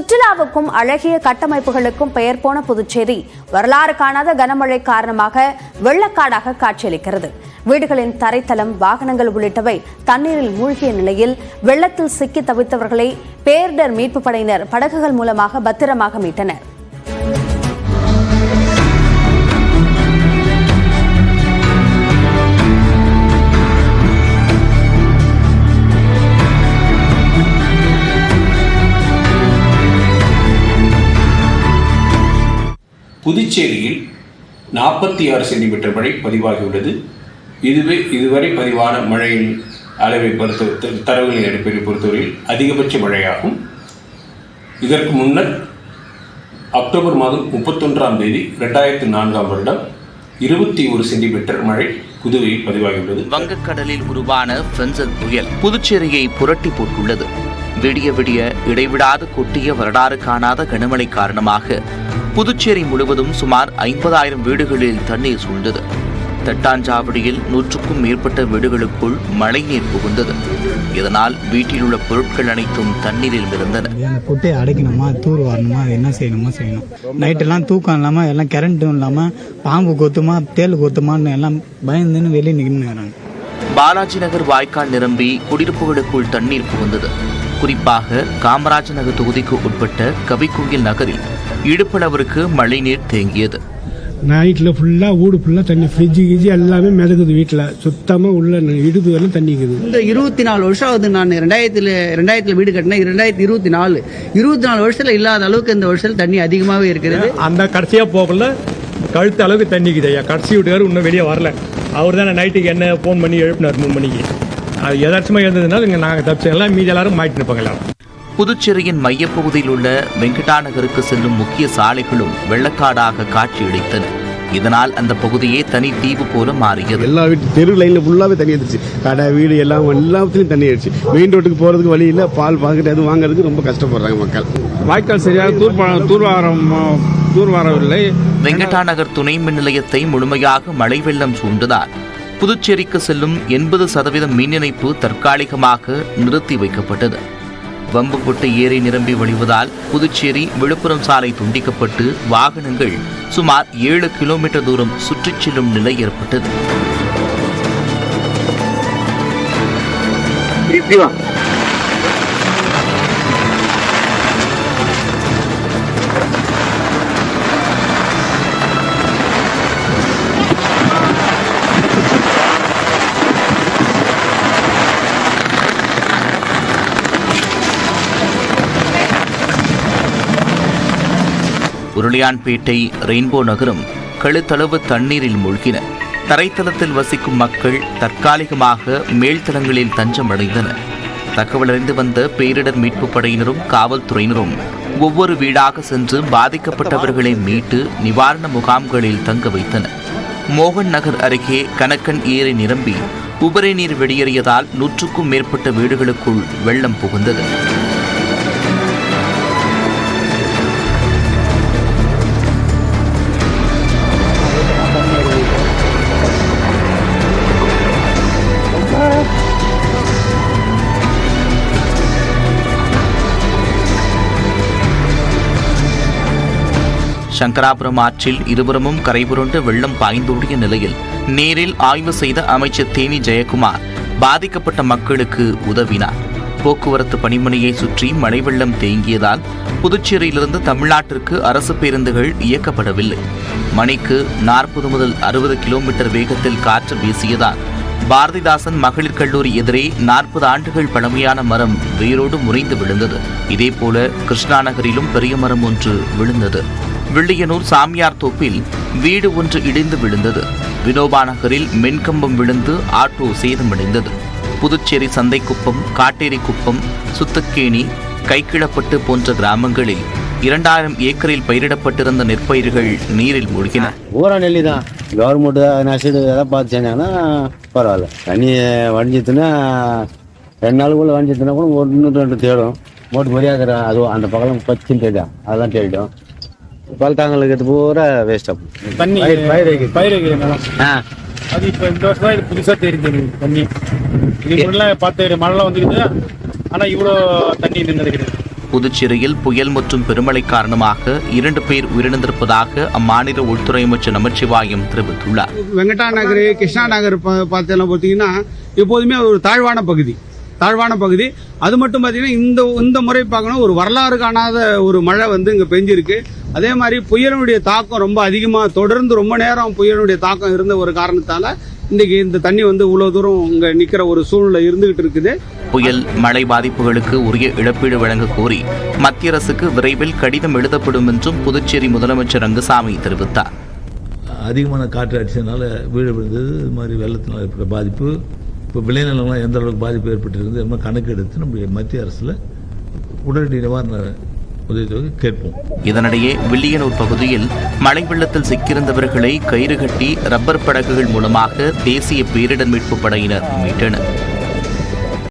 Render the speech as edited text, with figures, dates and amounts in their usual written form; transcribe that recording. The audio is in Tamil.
சுற்றுலாவுக்கும் அழகிய கட்டமைப்புகளுக்கும் பெயர் போன புதுச்சேரி வரலாறு காணாத கனமழை காரணமாக வெள்ளக்காடாக காட்சியளிக்கிறது. வீடுகளின் தரைத்தளம், வாகனங்கள் உள்ளிட்டவை தண்ணீரில் மூழ்கிய நிலையில் வெள்ளத்தில் சிக்கி தவித்தவர்களை பேரிடர் மீட்புப் படையினர் படகுகள் மூலமாக பத்திரமாக மீட்டனர். புதுச்சேரியில் 46 சென்டிமீட்டர் மழை பதிவாகியுள்ளது. இதுவரை பதிவான மழையின் அளவை தரவுகளின் அடிப்படையில் பொறுத்தவரையில் அதிகபட்ச மழையாகும். இதற்கு முன்னர் அக்டோபர் மாதம் 31ஆம் தேதி 2004ஆம் வருடம் 21 சென்டிமீட்டர் மழை புதுவையில் பதிவாகியுள்ளது. வங்கக்கடலில் உருவான ஃப்ரெஞ்சல் புயல் புதுச்சேரியை புரட்டி போட்டுள்ளது. விடிய விடிய இடைவிடாது கொட்டிய வரலாறு காணாத கனமழை காரணமாக புதுச்சேரி முழுவதும் சுமார் 50,000 வீடுகளில் தண்ணீர் சூழ்ந்தது. தட்டாஞ்சாவடியில் 100க்கும் மேற்பட்ட வீடுகளுக்குள் மழைநீர் புகுந்தது. இதனால் வீட்டில் உள்ள பொருட்கள் அனைத்தும் தண்ணீரில் மிதந்தன. குட்டையை அடைக்கணுமா, தூர் வரணுமா, என்ன செய்யணும். நைட்டெல்லாம் தூக்கம் இல்லாமல், எல்லாம் கரண்ட்டும் இல்லாமல், பாம்பு கொத்துமா, தேல் கொத்துமான்னு எல்லாம் பயந்துன்னு வெளியே நிற்கிறாங்க. பாலாஜி நகர் வாய்க்கால் நிரம்பி குடியிருப்புகளுக்குள் தண்ணீர் புகுந்தது. குறிப்பாக காமராஜ் நகர் தொகுதிக்கு உட்பட்ட கவிக்குயில் நகரில் இடுப்பளவிற்கு மழைநீர் தேங்கியது. நைட்டில் ஃபுல்லாக வீடு ஃபுல்லாக தண்ணி, ஃப்ரிட்ஜு கிஜி எல்லாமே மிதக்குது. வீட்டில் சுத்தமாக உள்ள இடுப்பு வரலாம் தண்ணிக்குது. இந்த 24 வருஷம் ஆகுது. நான் 2000 வீடு கட்டினேன். 2024 வருஷத்தில் இல்லாத அளவுக்கு இந்த வருஷத்தில் தண்ணி அதிகமாகவே இருக்கிறது. அந்த கடைசியாக போகல கழுத்து அளவுக்கு தண்ணிக்குது ஐயா. கடைசி வீட்டுக்காரர் இன்னும் வெளியே வரல. அவர் தான் நைட்டுக்கு என்ன ஃபோன் பண்ணி எழுப்பினார் 3 மணிக்கு. அது எதார்த்தமாக இருந்ததுனால இங்கே நாங்கள் தப்பிச்சு எல்லாம் மீதி எல்லாரும் மாட்டிட்டு இருப்பாங்க. புதுச்சேரியின் மையப்பகுதியில் உள்ள வெங்கடா நகருக்கு செல்லும் முக்கிய சாலைகளும் வெள்ளக்காடாக காட்சியளித்தன. இதனால் அந்த பகுதியே தனி தீவு போல மாறியது. எல்லா வீட்டு தெரு லைன்ல ஃபுல்லாவே தண்ணி இருந்துச்சு. கடை, வீடு எல்லாத்துலயும் தண்ணி ஆயிடுச்சு. மெயின் ரோட்டுக்கு போறதுக்கு வழி இல்லை. பால் பாக்கெட் எதுவும் வாங்குறதுக்கு ரொம்ப கஷ்டப்படுறாங்க மக்கள். வாய்க்கால் சரியாக தூர்வாரவில்லை. வெங்கடா நகர் துணை மின் நிலையத்தை முழுமையாக மழை வெள்ளம் சூழ்ந்ததால் புதுச்சேரிக்கு செல்லும் 80% மின் இணைப்பு தற்காலிகமாக நிறுத்தி வைக்கப்பட்டது. வம்புப்பட்டு ஏரி நிரம்பி வழிவதால் புதுச்சேரி விழுப்புரம் சாலை துண்டிக்கப்பட்டு வாகனங்கள் சுமார் 7 கிலோமீட்டர் தூரம் சுற்றிச் செல்லும் நிலை ஏற்பட்டது. உருளையான்பேட்டை, ரெயின்போ நகரம் கழுத்தளவு தண்ணீரில் மூழ்கின. தரைத்தளத்தில் வசிக்கும் மக்கள் தற்காலிகமாக மேல்தளங்களில் தஞ்சம் அடைந்தனர். தகவல் அறிந்து வந்த பேரிடர் மீட்புப் படையினரும் காவல்துறையினரும் ஒவ்வொரு வீடாக சென்று பாதிக்கப்பட்டவர்களை மீட்டு நிவாரண முகாம்களில் தங்க வைத்தனர். மோகன் நகர் அருகே கணக்கன் ஏரி நிரம்பி உபரி நீர் வெளியேறியதால் 100க்கும் மேற்பட்ட வீடுகளுக்குள் வெள்ளம் புகுந்தது. சங்கராபுரம் ஆற்றில் இருபுறமும் கரைபுரண்டு வெள்ளம் பாய்ந்தோடிய நிலையில் நேரில் ஆய்வு செய்த அமைச்சர் தேனி ஜெயக்குமார் பாதிக்கப்பட்ட மக்களுக்கு உதவினார். போக்குவரத்து பணிமனையை சுற்றி மழை வெள்ளம் தேங்கியதால் புதுச்சேரியிலிருந்து தமிழ்நாட்டிற்கு அரசு பேருந்துகள் இயக்கப்படவில்லை. மணிக்கு 40 முதல் 60 கிலோமீட்டர் வேகத்தில் காற்று வீசியதால் பாரதிதாசன் மகளிர் கல்லூரி எதிரே 40 ஆண்டுகள் பழமையான மரம் வேரோடு முறிந்து விழுந்தது. இதேபோல கிருஷ்ணா நகரிலும் பெரிய மரம் ஒன்று விழுந்தது. வில்லியனூர் சாமியார் தோப்பில் வீடு ஒன்று இடிந்து விழுந்தது. வினோபா நகரில் மின்கம்பம் விழுந்து ஆட்டோ சேதமடைந்தது. புதுச்சேரி சந்தைக்குப்பம், காட்டேரிக்குப்பம், சுத்தக்கேணி, கைக்கிழப்பட்டு போன்ற கிராமங்களில் 2000 ஏக்கரில் பயிரிடப்பட்டிருந்த நெற்பயிர்கள் நீரில் மூழ்கின. ஊரா நெல்லி தான் கவர்மெண்ட் நஷ்டம் எதாவது பார்த்து செஞ்சாங்கன்னா பரவாயில்ல. தண்ணி வடிஞ்சித்துன்னா 2 நாளுக்குள்ள வடிஞ்சித்துனா கூட 1-2 தேடும். மோட்டு மரியாதை அதுவும் அந்த பக்கம் பச்சுன்னு தெரியும். அதெல்லாம் தேடிடும். பல்தாங்களுக்கு இது பூரா வேஸ்ட் ஆகும். தண்ணி பயிர் அது இப்போ இந்த வருஷம் தான் இது புதுசாக தெரிஞ்சது. தண்ணி இது பார்த்து மழைலாம் வந்துக்குது. ஆனால் இவ்வளோ தண்ணி நின்றுது கிடையாது. புதுச்சேரியில் புயல் மற்றும் பெருமழை காரணமாக 2 பேர் உயிரிழந்திருப்பதாக அம்மாநில உள்துறை அமைச்சர் நமச்சிவாயம் தெரிவித்துள்ளார். வெங்கடா நகர், கிருஷ்ணா நகர் பார்த்தீங்கன்னா எப்போதுமே ஒரு தாழ்வான பகுதி. அது மட்டும் பார்த்தீங்கன்னா இந்த முறை பார்க்கணும், ஒரு வரலாறு காணாத ஒரு மழை இங்கே பெஞ்சிருக்கு. அதே மாதிரி புயலுடைய தாக்கம் ரொம்ப அதிகமாக தொடர்ந்து ரொம்ப நேரம் புயலுடைய தாக்கம் இருந்த ஒரு காரணத்தால் இன்றைக்கி இந்த தண்ணி இவ்வளோ தூரம் இங்கே நிற்கிற ஒரு சூழ்நிலை இருந்துகிட்டு இருக்குது. புயல் மழை பாதிப்புகளுக்கு உரிய இழப்பீடு வழங்க கோரி மத்திய அரசுக்கு விரைவில் கடிதம் எழுதப்படும் என்றும் புதுச்சேரி முதலமைச்சர் ரங்கசாமி தெரிவித்தார். அதிகமான காற்று அடிச்சதுனால வீடு விழுந்தது, இது மாதிரி வெள்ளத்தினால் ஏற்பட்ட பாதிப்பு, இப்போ விளைநிலங்கள்லாம் எந்த அளவுக்கு பாதிப்பு ஏற்பட்டிருக்குது என்ன கணக்கு எடுத்து நம்முடைய மத்திய அரசில் உடனடி நிவாரண உதவித்தொகை கேட்போம். இதனிடையே வில்லியனூர் பகுதியில் மழை வெள்ளத்தில் சிக்கியிருந்தவர்களை கயிறு கட்டி ரப்பர் படகுகள் மூலமாக தேசிய பேரிடர் மீட்புப் படையினர் மீட்டனர்.